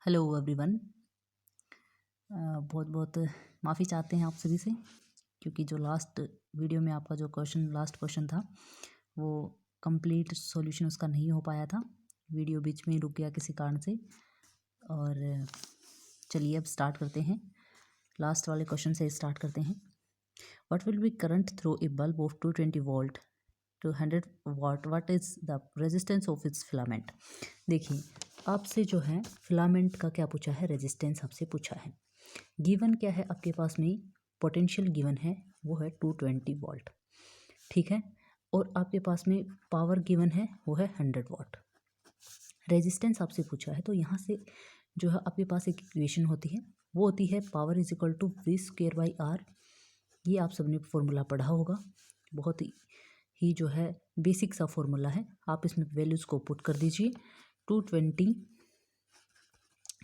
Hello everyone. बहुत बहुत माफ़ी चाहते हैं आप सभी से, क्योंकि जो लास्ट वीडियो में आपका जो लास्ट क्वेश्चन था वो कंप्लीट सॉल्यूशन उसका नहीं हो पाया था। वीडियो बीच में ही रुक गया किसी कारण से। और चलिए अब स्टार्ट करते हैं, लास्ट वाले क्वेश्चन से स्टार्ट करते हैं। What will be current through a bulb of 220 volt to 100 watt, what is the resistance of its filament. देखिए आपसे जो है फिलामेंट का क्या पूछा है, रेजिस्टेंस आपसे पूछा है। गिवन क्या है आपके पास में, पोटेंशियल गिवन है वो है 220 वोल्ट, ठीक है। और आपके पास में पावर गिवन है वो है 100 वाट। रेजिस्टेंस आपसे पूछा है, तो यहाँ से जो है आपके पास एक इक्वेशन होती है, वो होती है power is equal to V square by R. ये आप सबने फॉर्मूला पढ़ा होगा, बहुत ही जो है बेसिक सा फॉर्मूला है। आप इसमें वैल्यूज़ को पुट कर दीजिए। 220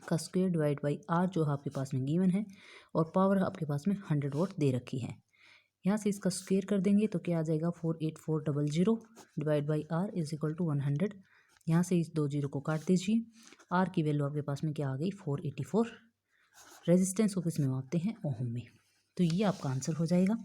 का स्क्वायर डिवाइड बाई आर जो आपके पास में गिवन है, और पावर आपके पास में 100 वाट दे रखी है। यहाँ से इसका स्क्वायर कर देंगे तो क्या आ जाएगा, 48400 divide by R is equal to 100। यहाँ से इस 2 जीरो को काट दीजिए। आर की वैल्यू आपके पास में क्या आ गई, 484। रेजिस्टेंस को किसमें मापते हैं, ओम में, तो ये आपका आंसर हो जाएगा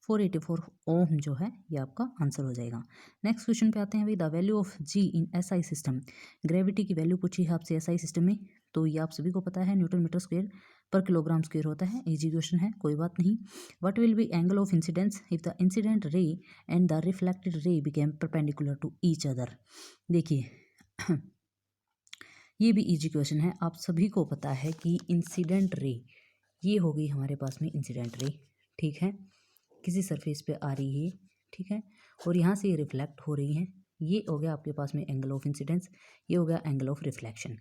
484 ओम जो है ये आपका आंसर हो जाएगा। नेक्स्ट क्वेश्चन पे आते हैं भाई, the value of g in SI system. Gravity की वैल्यू पूछी है आपसे एसआई सिस्टम में, तो ये आप सभी को पता है, newton metre square per kilogram square होता है। इजी क्वेश्चन है, कोई बात नहीं। What will be angle of incidence if the incident ray and the reflected ray became perpendicular to each other. देखिए ये भी इजी क्वेश्चन है, आप सभी को पता है कि इंसिडेंट रे ये हो गई हमारे पास में इंसिडेंट रे, ठीक है, किसी सरफेस पे आ रही है, ठीक है, और यहाँ से ये रिफ्लेक्ट हो रही है। ये हो गया आपके पास में एंगल ऑफ इंसिडेंस, ये हो गया एंगल ऑफ रिफ्लेक्शन।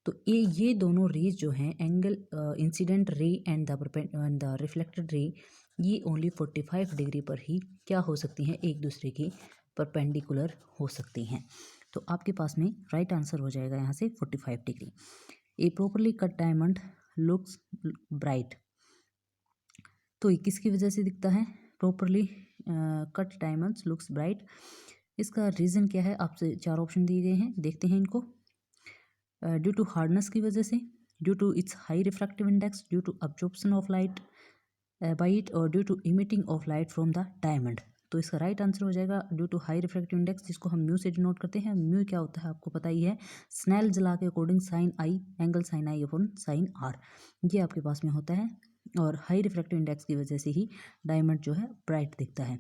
तो ये दोनों रेज जो हैं, angle incident ray and the reflected रे, ये ओनली 45 डिग्री पर ही क्या हो सकती हैं, एक दूसरे की परपेंडिकुलर हो सकती हैं। तो आपके पास में राइट आंसर हो जाएगा यहाँ से 45 degree. A properly cut diamond looks bright, तो ये किसकी वजह से दिखता है, properly cut diamonds looks bright. इसका रीज़न क्या है, आपसे 4 ऑप्शन दिए गए हैं, देखते हैं इनको। ड्यू टू हार्डनेस की वजह से, due to its high refractive index, due to absorption of light by it, और due to emitting of light from the diamond. तो इसका राइट आंसर हो जाएगा due to high refractive index, जिसको हम म्यू से डिनोट करते हैं। म्यू क्या होता है आपको पता ही है, स्नेल जला के according sine i, angle sine i upon sine r, ये आपके पास में होता है। और हाई रिफ्रैक्टिव इंडेक्स की वजह से ही डायमंड जो है ब्राइट दिखता है,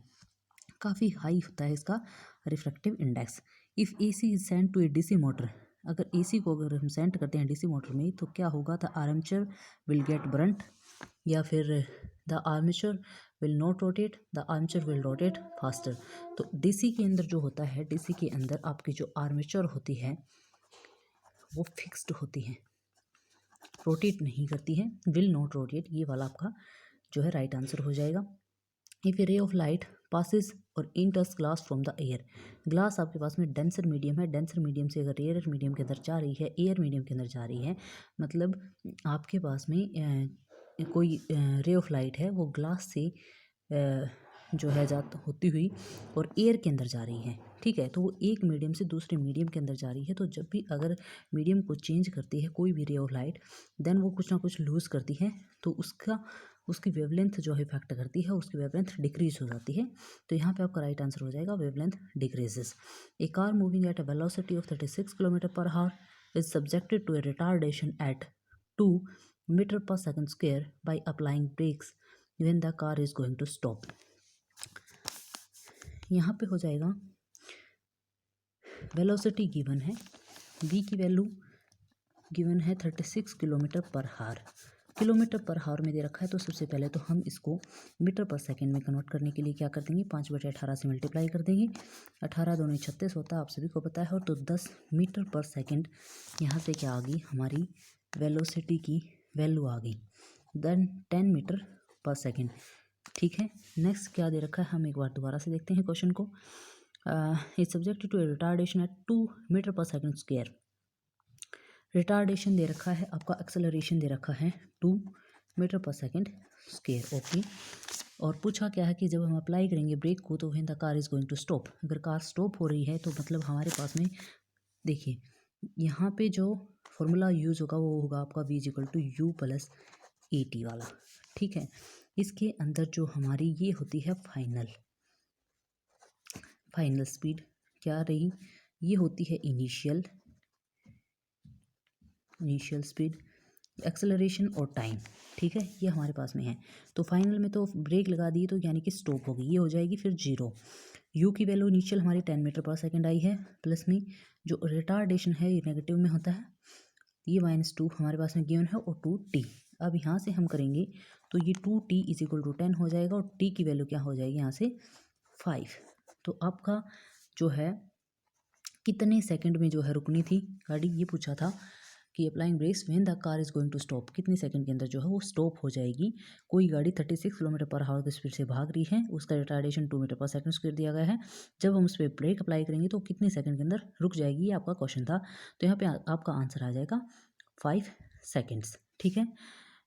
काफ़ी हाई होता है इसका refractive index. If AC is sent to a DC motor, अगर एसी को अगर हम सेंड करते हैं डीसी मोटर में, तो क्या होगा, the armature will get Brunt, या फिर the armature will not rotate, the armature will rotate faster. तो डीसी के अंदर जो होता है, डीसी के अंदर आपकी जो आर्मेचर होती है वो फिक्स्ड होती है, रोटेट नहीं करती है, विल नॉट रोटेट, ये वाला आपका जो है राइट आंसर हो जाएगा। If A ray of light passes और इंटर्स glass from the air, glass आपके पास में डेंसर मीडियम है, डेंसर मीडियम से अगर रेयर मीडियम के अंदर जा रही है, एयर मीडियम के अंदर जा रही है, मतलब आपके पास में कोई रे ऑफ लाइट है, वो ग्लास से जो है होती हुई और एयर के अंदर जा रही है, ठीक है, तो वो एक मीडियम से दूसरे मीडियम के अंदर जा रही है। तो जब भी अगर मीडियम को चेंज करती है कोई भी रे ऑफ लाइट, देन वो कुछ ना कुछ लूज़ करती है, तो उसकी वेवलेंथ जो है इफेक्ट करती है, उसकी वेवलेंथ डिक्रीज हो जाती है। तो यहाँ पे आपका राइट आंसर हो जाएगा wavelength decreases. A car moving at a velocity of 36 kilometre per hour is subjected to a retardation at 2 metre per second square by applying brakes when the car is going to stop. यहाँ पे हो जाएगा velocity given है, v की value given है 36 kilometre पर हार, kilometre पर हावर में दे रखा है। तो सबसे पहले तो हम इसको मीटर पर सेकंड में कन्वर्ट करने के लिए क्या कर देंगे, 5/18 से मल्टीप्लाई कर देंगे। 18 दूनी 36 होता है, आप सभी को पता है। और तो 10 मीटर पर सेकंड, यहाँ से क्या आ गई, हमारी वेलोसिटी की वैल्यू आ गई, देन 10 मीटर पर सेकंड, ठीक है। नेक्स्ट क्या दे रखा है, हम एक बार दोबारा से देखते हैं क्वेश्चन को। Is subjected to a retardation at 2 metre per second square, retardation दे रखा है आपका, एक्सेलरेशन दे रखा है 2 metre per second square, okay. और पूछा क्या है कि जब हम अप्लाई करेंगे ब्रेक को तो when the car is going to stop, अगर कार स्टॉप हो रही है तो मतलब हमारे पास में देखिए यहाँ पे जो फॉर्मूला यूज़ होगा वो होगा आपका v equal to u plus a t वाला, ठीक है। इसके अंदर जो हमारी ये होती है फाइनल स्पीड क्या रही, ये होती है इनिशियल स्पीड, एक्सेलरेशन और टाइम, ठीक है, ये हमारे पास में है। तो फाइनल में तो ब्रेक लगा दी तो यानी कि स्टॉप होगी, ये हो जाएगी फिर 0। यू की वैल्यू इनिशियल हमारी 10 मीटर पर सेकंड आई है, प्लस में जो रिटार्डेशन है ये नेगेटिव में होता है, ये -2 हमारे पास में गिवन है, और 2t। अब यहाँ से हम करेंगे तो ये 2t इज इक्वल टू 10 हो जाएगा, और t की वैल्यू क्या हो जाएगी यहाँ से 5। तो आपका जो है कितने सेकंड में जो है रुकनी थी गाड़ी, ये पूछा था कि applying brakes when the car is going to stop, कितने सेकंड के अंदर जो है वो स्टॉप हो जाएगी। कोई गाड़ी 36 किलोमीटर पर आवर की स्पीड से भाग रही है, उसका retardation 2 metre per second square दिया गया है, जब हम उस पर ब्रेक अप्लाई करेंगे तो कितने सेकंड के अंदर रुक जाएगी, ये आपका क्वेश्चन था। तो यहाँ पे आपका आंसर आ जाएगा 5 सेकेंड्स, ठीक है।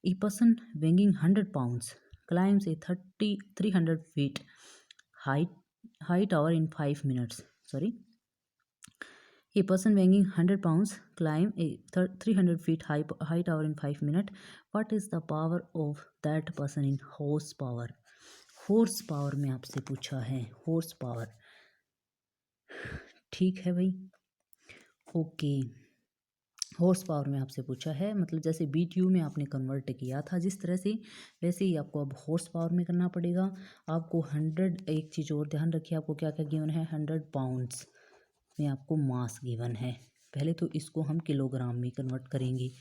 A person weighing 100 pounds climbs a 300 feet high tower in 5 minutes. Sorry. A person weighing 100 pounds climb a 300 feet high tower in 5 minutes. What is the power of that person in horsepower? horsepower में आपसे पूछा है horsepower, ठीक है भाई, okay. Horse power में आपसे पूछा है, मतलब जैसे BTU में आपने कन्वर्ट किया था जिस तरह से, वैसे ही आपको अब हॉर्स पावर में करना पड़ेगा। आपको 100, एक चीज़ और ध्यान रखिए, आपको क्या क्या गिवन है, 100 पाउंड्स में आपको मास गिवन है। पहले तो इसको हम किलोग्राम में कन्वर्ट करेंगे,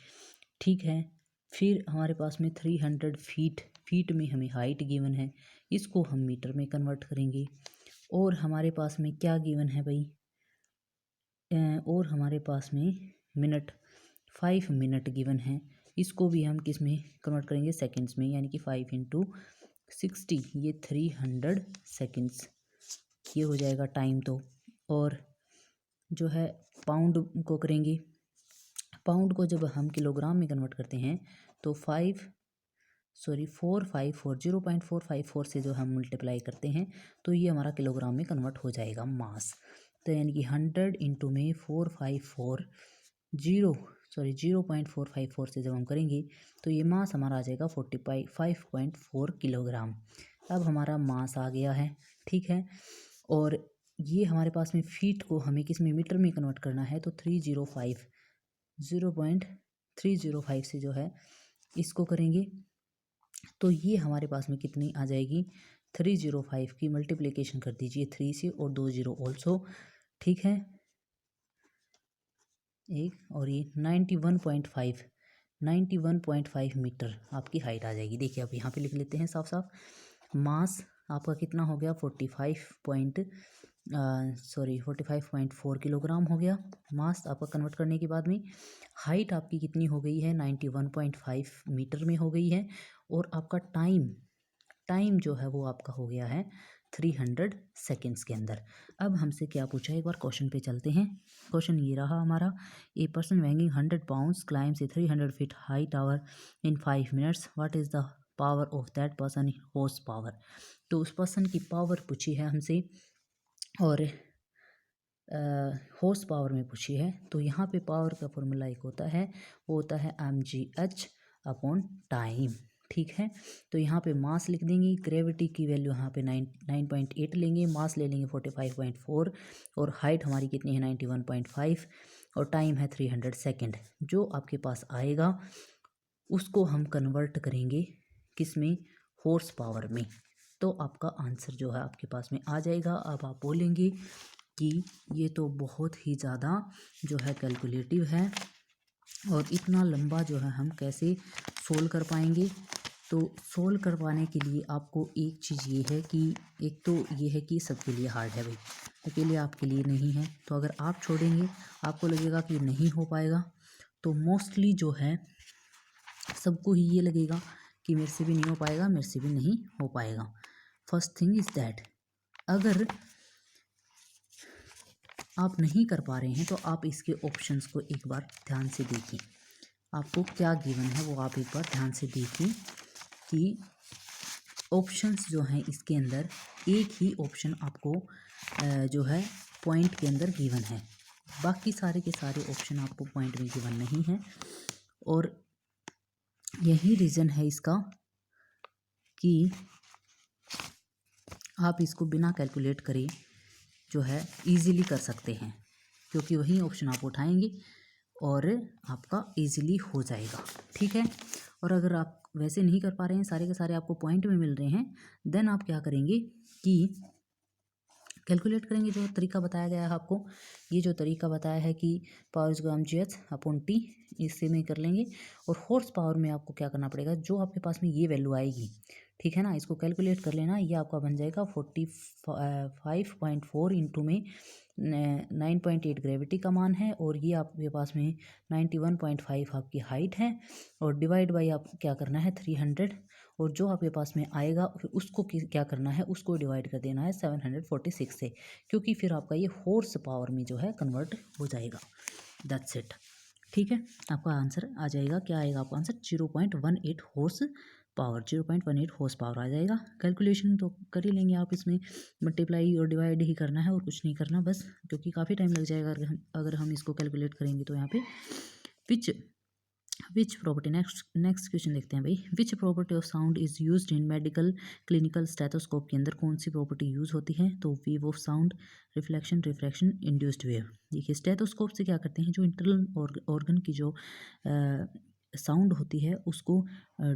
ठीक है। फिर हमारे पास में 300 फीट में हमें हाइट गिवन है, इसको हम मीटर में कन्वर्ट करेंगे। और हमारे पास में क्या गिवन है भाई, और हमारे पास में मिनट 5 मिनट गिवन है, इसको भी हम किस में कन्वर्ट करेंगे, सेकंड्स में, यानी कि 5 × 60 ये 300 सेकंड्स, ये हो जाएगा टाइम। तो और जो है पाउंड को करेंगे, पाउंड को जब हम किलोग्राम में कन्वर्ट करते हैं तो 0.454 से जो हम मल्टीप्लाई करते हैं तो ये हमारा किलोग्राम में कन्वर्ट हो जाएगा मास। तो यानी कि 100 इंटू में 0.454 से जब हम करेंगे तो ये मास हमारा आ जाएगा 45.4 किलोग्राम। अब हमारा मास आ गया है, ठीक है। और ये हमारे पास में फीट को हमें किस में, मीटर में कन्वर्ट करना है, तो 0.305 से जो है इसको करेंगे तो ये हमारे पास में कितनी आ जाएगी, 305 की मल्टीप्लिकेशन कर दीजिए 3 से और 2 0 ऑल्सो, ठीक है। एक और ये 91.5 मीटर आपकी हाइट आ जाएगी। देखिए अब यहाँ पे लिख लेते हैं साफ साफ, मास आपका कितना हो गया, 45.4 किलोग्राम हो गया मास आपका कन्वर्ट करने के बाद में। हाइट आपकी कितनी हो गई है, 91.5 मीटर में हो गई है। और आपका टाइम जो है वो आपका हो गया है 300 सेकेंड्स के अंदर। अब हमसे क्या पूछा है, एक बार क्वेश्चन पे चलते हैं। क्वेश्चन ये रहा हमारा, a person weighing 100 pounds climbs a 300 feet high tower in 5 minutes. What is the power of that person in horse power? तो उस पर्सन की पावर पूछी है हमसे और हॉर्स पावर में पूछी है। तो यहाँ पे पावर का फॉर्मूला एक होता है, वो होता है mgh/टाइम, ठीक है। तो यहाँ पे मास लिख देंगे, ग्रेविटी की वैल्यू यहाँ पे 9.8 लेंगे, मास ले लेंगे 45.4 और हाइट हमारी कितनी है 91.5 और टाइम है 300 सेकेंड। जो आपके पास आएगा उसको हम कन्वर्ट करेंगे किस में, हॉर्स पावर में। तो आपका आंसर जो है आपके पास में आ जाएगा। अब आप बोलेंगे कि ये तो बहुत ही ज़्यादा जो है कैलकुलेटिव है और इतना लंबा जो है हम कैसे सोल्व कर पाएंगे। तो सोल्व करवाने के लिए आपको एक चीज़ ये है कि एक तो ये है कि सबके लिए हार्ड है भाई, अकेले आपके लिए नहीं है। तो अगर आप छोड़ेंगे, आपको लगेगा कि नहीं हो पाएगा, तो मोस्टली जो है सबको ही ये लगेगा कि मेरे से भी नहीं हो पाएगा, मेरे से भी नहीं हो पाएगा। फर्स्ट थिंग इज़ दैट अगर आप नहीं कर पा रहे हैं तो आप इसके ऑप्शंस को एक बार ध्यान से देखिए, आपको क्या गिवन है वो आप एक बार ध्यान से देखिए कि ऑप्शंस जो हैं इसके अंदर एक ही ऑप्शन आपको जो है पॉइंट के अंदर गिवन है, बाकी सारे के सारे ऑप्शन आपको पॉइंट में गिवन नहीं है। और यही रीज़न है इसका कि आप इसको बिना कैलकुलेट करे जो है इजीली कर सकते हैं, क्योंकि वही ऑप्शन आप उठाएंगे और आपका इजीली हो जाएगा। ठीक है। और अगर आप वैसे नहीं कर पा रहे हैं, सारे के सारे आपको पॉइंट में मिल रहे हैं, देन आप क्या करेंगे कि कैलकुलेट करेंगे। जो तरीका बताया गया है आपको, ये जो तरीका बताया है कि पावर ग्राम जी एच अपॉन टी, इससे में कर लेंगे। और हॉर्स पावर में आपको क्या करना पड़ेगा, जो आपके पास में ये वैल्यू आएगी, ठीक है ना, इसको कैलकुलेट कर लेना। ये आपका बन जाएगा 45.4 इंटू में 9.8 ग्रेविटी का मान है, और ये आपके पास में 91.5 आपकी हाइट है, और डिवाइड बाई आप क्या करना है 300, और जो आपके पास में आएगा फिर उसको क्या करना है, उसको डिवाइड कर देना है 746 से, क्योंकि फिर आपका ये हॉर्स पावर में जो है कन्वर्ट हो जाएगा। That's it. ठीक है, आपका आंसर आ जाएगा, क्या आएगा आपका answer 0.18 horse power, 0.18 horse power आ जाएगा। कैलकुलेशन तो कर ही लेंगे आप, इसमें मल्टीप्लाई और डिवाइड ही करना है और कुछ नहीं करना बस, क्योंकि काफ़ी टाइम लग जाएगा अगर हम इसको कैलकुलेट करेंगे। तो यहाँ पे विच प्रॉपर्टी, नेक्स्ट क्वेश्चन देखते हैं भाई। Which property of sound is used in medical clinical stethoscope के अंदर कौन सी प्रॉपर्टी यूज होती है? तो wave of sound, reflection, refraction, induced wave. देखिए स्टेथोस्कोप से क्या करते हैं, जो इंटरनल ऑर्गन की जो साउंड होती है उसको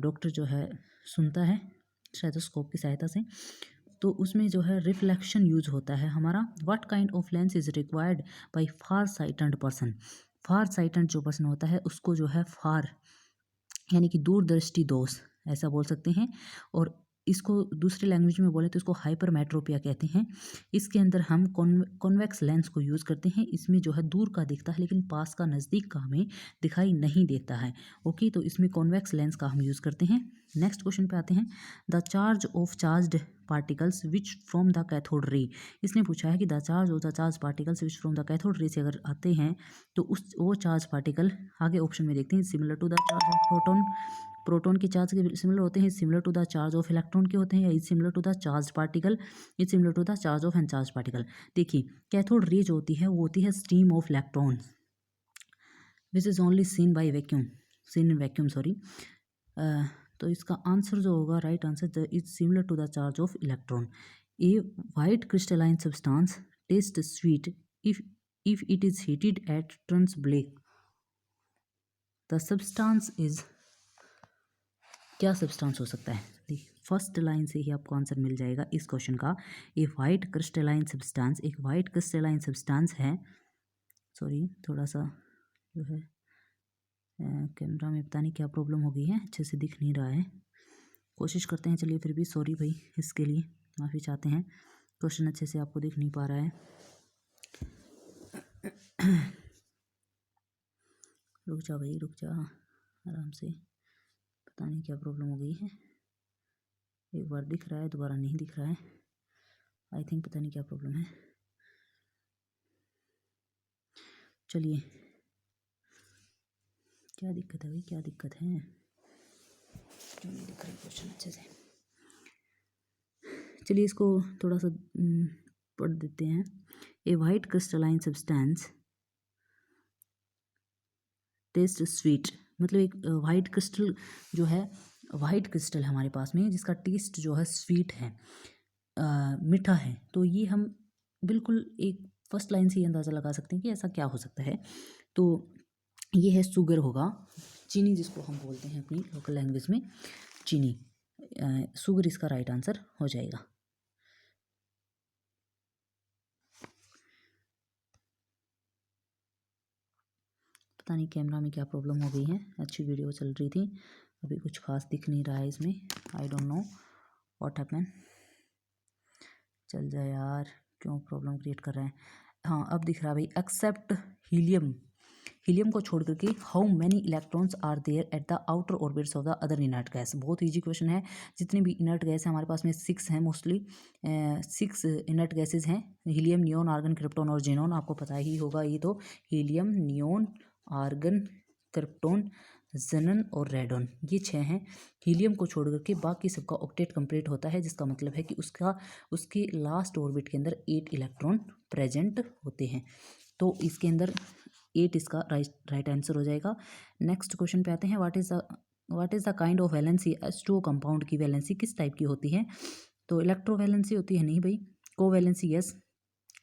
डॉक्टर जो है सुनता है स्टेथोस्कोप की सहायता से, तो उसमें जो है रिफ्लेक्शन यूज होता है हमारा। What kind of lens is required by far sighted person? Far sighted जो पर्सन होता है उसको जो है फार यानी कि दूरदृष्टि दोष ऐसा बोल सकते हैं, और इसको दूसरी लैंग्वेज में बोले तो इसको हाइपरमेट्रोपिया कहते हैं। इसके अंदर हम कॉन्वेक्स लेंस को यूज़ करते हैं। इसमें जो है दूर का दिखता है लेकिन पास का, नज़दीक का हमें दिखाई नहीं देता है। ओके, तो इसमें कॉन्वेक्स लेंस का हम यूज़ करते हैं। नेक्स्ट क्वेश्चन पे आते हैं। The charge of charged particles which from the cathode ray. इसने पूछा है कि the charge of the charge particles which from the cathode ray से अगर आते हैं तो वो चार्ज पार्टिकल, आगे ऑप्शन में देखते हैं, similar to the charge of proton, proton के चार्ज के सिमिलर होते हैं, similar to the charge of electron के होते हैं, या is similar to the charge particle, is similar to the charge of uncharge particle. देखिए कैथोड रे जो होती है वो होती है stream of electron which is only seen by vacuum, seen in vacuum sorry. तो इसका आंसर जो होगा, right answer, is similar to the charge of electron. A white crystalline substance test sweet if it is heated at turns black. The substance is, क्या substance हो सकता है? First line से ही आपको आंसर मिल जाएगा इस क्वेश्चन का। ए वाइट क्रिस्टलाइन सब्सटेंस, एक वाइट क्रिस्टलाइन सब्सटेंस है, सॉरी थोड़ा सा जो है कैमरा में पता नहीं क्या प्रॉब्लम हो गई है, अच्छे से दिख नहीं रहा है, कोशिश करते हैं। चलिए फिर भी सॉरी भाई, इसके लिए माफ़ी चाहते हैं, क्वेश्चन अच्छे से आपको दिख नहीं पा रहा है। रुक जा भाई, रुक जा आराम से, पता नहीं क्या प्रॉब्लम हो गई है, एक बार दिख रहा है दोबारा नहीं दिख रहा है, आई थिंक पता नहीं क्या प्रॉब्लम है। चलिए, क्या दिक्कत है भाई, क्या दिक्कत है, क्यों नहीं दिख रहा क्वेश्चन अच्छे से? चलिए इसको थोड़ा सा पढ़ देते हैं। A white crystalline substance test sweet, मतलब एक वाइट क्रिस्टल जो है, वाइट क्रिस्टल है हमारे पास में जिसका टेस्ट जो है स्वीट है, मीठा है। तो ये हम बिल्कुल एक फर्स्ट लाइन से ही अंदाज़ा लगा सकते हैं कि ऐसा क्या हो सकता है। तो ये है शुगर होगा, चीनी जिसको हम बोलते हैं अपनी लोकल लैंग्वेज में चीनी, शुगर इसका राइट आंसर हो जाएगा। पता नहीं कैमरा में क्या प्रॉब्लम हो गई है, अच्छी वीडियो चल रही थी, अभी कुछ खास दिख नहीं रहा है इसमें, I don't know what happen. चल जाए यार, क्यों प्रॉब्लम क्रिएट कर रहा है। हाँ अब दिख रहा है भाई, एक्सेप्ट हीलियम, हीलियम को छोड़ करके how many electrons are there at the outer orbits of the other inert gas. बहुत इजी क्वेश्चन है, जितने भी इनर्ट गैस है हमारे पास में 6 हैं, मोस्टली 6 इनर्ट गैसेज हैं, हीलियम, नियोन, आर्गन, क्रिप्टॉन और जेनॉन। आपको पता ही होगा ये तो, हीलियम, नियोन, आर्गन, क्रिप्टॉन, ज़ेनन और रेडॉन, ये 6 हैं। हीलियम को छोड़ करके बाकी सबका ऑक्टेट कंप्लीट होता है, जिसका मतलब है कि उसके लास्ट ऑर्बिट के अंदर 8 इलेक्ट्रॉन प्रेजेंट होते हैं। तो इसके अंदर 8 इसका राइट आंसर हो जाएगा। नेक्स्ट क्वेश्चन पे आते हैं, what is the kind of valency H2O compound की वैलेंसी किस टाइप की होती है? तो इलेक्ट्रो वैलेंसी होती है, नहीं भाई। Covalency yes.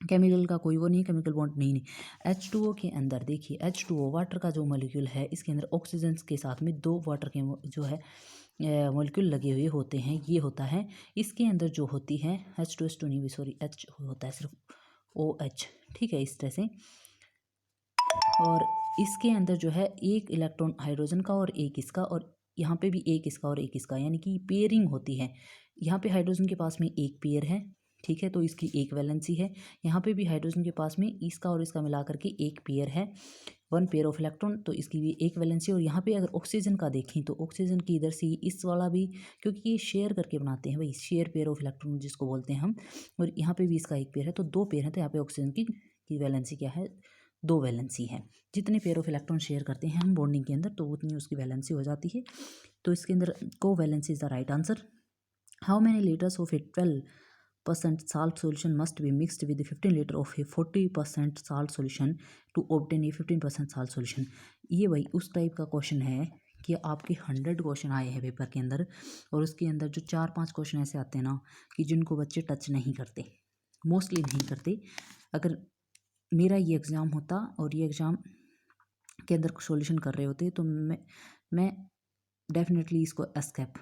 केमिकल का कोई वो नहीं, केमिकल बॉन्ड नहीं। H2O के अंदर देखिए, H2O वाटर का जो मॉलिक्यूल है, इसके अंदर ऑक्सीजन के साथ में 2 वाटर के जो है मॉलिक्यूल लगे हुए होते हैं, ये होता है। इसके अंदर जो होती है H2S2 नहीं, सॉरी H होता है सिर्फ OH, ठीक है, इस तरह से। और इसके अंदर जो है एक इलेक्ट्रॉन हाइड्रोजन का और एक इसका, और यहाँ पे भी एक इसका और एक इसका, यानी कि पेयरिंग होती है। यहाँ पे हाइड्रोजन के पास में एक पेयर है, ठीक है, तो इसकी एक वैलेंसी है। यहाँ पे भी हाइड्रोजन के पास में इसका और इसका मिला करके एक पेयर है, 1 पेयर ऑफ इलेक्ट्रॉन, तो इसकी भी एक वैलेंसी। और यहाँ पे अगर ऑक्सीजन का देखें तो ऑक्सीजन की इधर से इस वाला भी, क्योंकि ये शेयर करके बनाते हैं भाई, शेयर पेयर ऑफ इलेक्ट्रॉन जिसको बोलते हैं हम, और यहाँ पे भी इसका एक पेयर है, तो 2 पेयर है। तो यहाँ पे ऑक्सीजन की वैलेंसी क्या है? 2 वैलेंसी है। जितने पेयर ऑफ इलेक्ट्रॉन शेयर करते हैं हम बॉन्डिंग के अंदर, तो उतनी उसकी वैलेंसी हो जाती है। तो इसके अंदर covalency is the right answer. How many litres of A 12% salt solution must be mixed with 15 liter of a 40% salt solution to obtain a 15% salt solution? ये भाई उस टाइप का क्वेश्चन है कि आपके 100 क्वेश्चन आए हैं पेपर के अंदर, और उसके अंदर जो 4-5 क्वेश्चन ऐसे आते हैं ना कि जिनको बच्चे टच नहीं करते, मोस्टली नहीं करते। अगर मेरा ये एग्ज़ाम होता और ये एग्ज़ाम के अंदर सॉल्यूशन कर रहे होते, तो मैं डेफिनेटली इसको एस्केप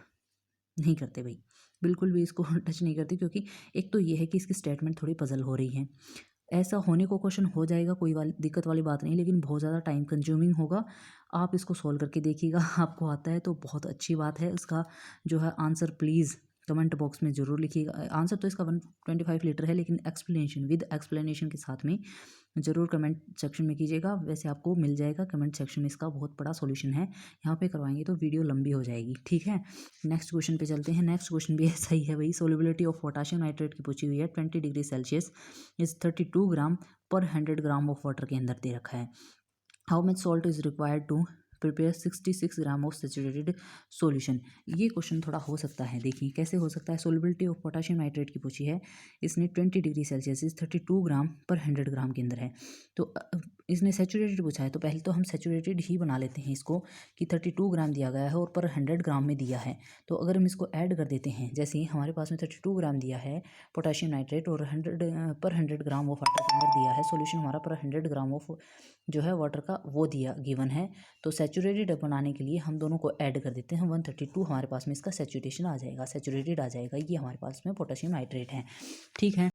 नहीं करते भाई, बिल्कुल भी इसको टच नहीं करते, क्योंकि एक तो ये है कि इसकी स्टेटमेंट थोड़ी पजल हो रही है। ऐसा होने को क्वेश्चन हो जाएगा, कोई दिक्कत वाली बात नहीं, लेकिन बहुत ज़्यादा टाइम कंज्यूमिंग होगा। आप इसको सॉल्व करके देखिएगा, आपको आता है तो बहुत अच्छी बात है। इसका जो है आंसर प्लीज़ कमेंट बॉक्स में ज़रूर लिखिएगा। आंसर तो इसका 125 लीटर है, लेकिन विद एक्सप्लेनेशन के साथ में ज़रूर कमेंट सेक्शन में कीजिएगा। वैसे आपको मिल जाएगा कमेंट सेक्शन में, इसका बहुत बड़ा सॉल्यूशन है। यहाँ पे करवाएंगे तो वीडियो लंबी हो जाएगी, ठीक है। नेक्स्ट क्वेश्चन पे चलते हैं। नेक्स्ट क्वेश्चन भी ऐसा ही है भाई, सोलिबिलिटी ऑफ पोटाशियम नाइट्रेट की पूछी हुई है। 20 डिग्री सेल्सियस इज 32 ग्राम पर 100 ग्राम ऑफ वाटर के अंदर दे रखा है। How much salt is required to prepare 66 gram of saturated solution? ये क्वेश्चन थोड़ा हो सकता है, देखिए कैसे हो सकता है। सोलिबिलिटी ऑफ पोटाशियम नाइट्रेट की पूछी है, इसने 20 डिग्री सेल्सियस 32 ग्राम पर 100 ग्राम के अंदर है। तो इसने सेचुरेटेड पूछा है, तो पहले तो हम सेचुरेटेड ही बना लेते हैं इसको, कि 32 ग्राम दिया गया है और पर 100 ग्राम में दिया है। तो अगर हम इसको ऐड कर देते हैं, जैसे ही हमारे पास में 32 ग्राम दिया है पोटाशियम नाइट्रेट, और 100 ग्राम ऑफ वाटर के अंदर दिया है सॉल्यूशन हमारा पर 100 ग्राम ऑफ जो है वाटर का वो दिया गिवन है। तो सेचुरेटेड बनाने के लिए हम दोनों को ऐड कर देते हैं, 132 हमारे पास में इसका सेचुरेशन आ जाएगा, सेचुरेटेड आ जाएगा, ये हमारे पास में पोटेशियम नाइट्रेट है, ठीक है।